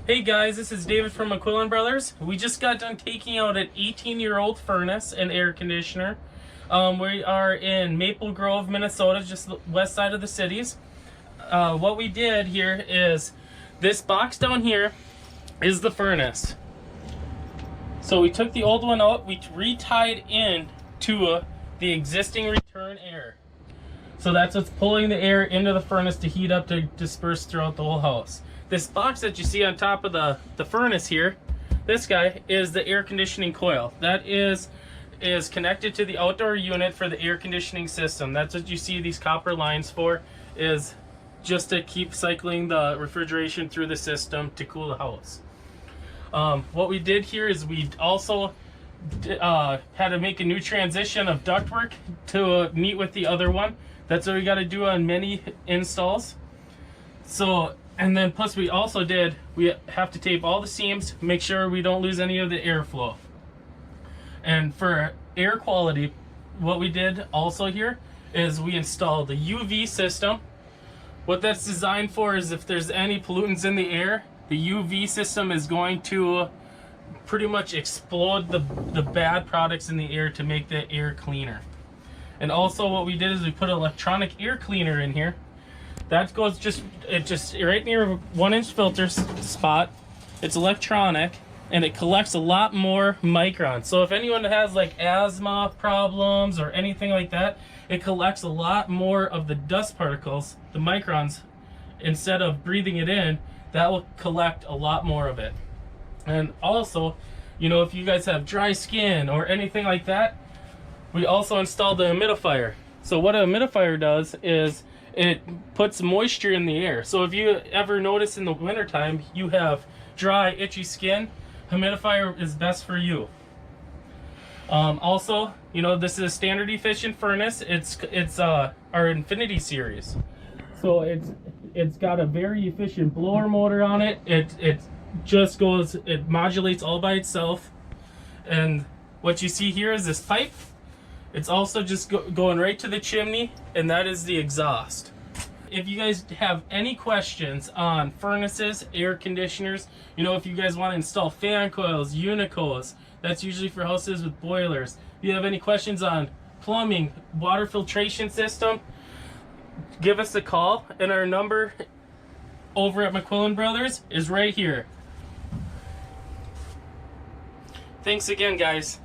Hey guys, this is David from McQuillan Brothers. We just got done taking out an 18-year-old furnace and air conditioner. We are in Maple Grove, Minnesota, just the west side of the cities. What we did here is this box down here is the furnace. So we took the old one out, we retied in to the existing return air. So that's what's pulling the air into the furnace to heat up to disperse throughout the whole house. This box that you see on top of the furnace here, this guy is the air conditioning coil. That is connected to the outdoor unit for the air conditioning system. That's what you see these copper lines for, is just to keep cycling the refrigeration through the system to cool the house. What we did here is we also had to make a new transition of ductwork to meet with the other one. That's what we got to do on many installs. So, and then plus we have to tape all the seams, make sure we don't lose any of the airflow. And for air quality, what we did also here is we installed the UV system. What that's designed for is if there's any pollutants in the air, the UV system is going to pretty much explode the bad products in the air to make the air cleaner. And also what we did is we put an electronic air cleaner in here. That goes just right near a 1-inch filter spot. It's electronic and it collects a lot more microns. So if anyone has like asthma problems or anything like that, it collects a lot more of the dust particles, the microns. Instead of breathing it in, that will collect a lot more of it. And also, you know, if you guys have dry skin or anything like that, we also installed the humidifier. So what a humidifier does is it puts moisture in the air. So if you ever notice in the wintertime you have dry, itchy skin, humidifier is best for you. Also, you know, this is a standard efficient furnace. It's our Infinity series. So it's got a very efficient blower motor on it. It just goes, it modulates all by itself. And what you see here is this pipe. It's also just going right to the chimney, and that is the exhaust. If you guys have any questions on furnaces, air conditioners, you know, if you guys want to install fan coils, unicoils, that's usually for houses with boilers. If you have any questions on plumbing, water filtration system, give us a call, and our number over at McQuillan Brothers is right here. Thanks again, guys.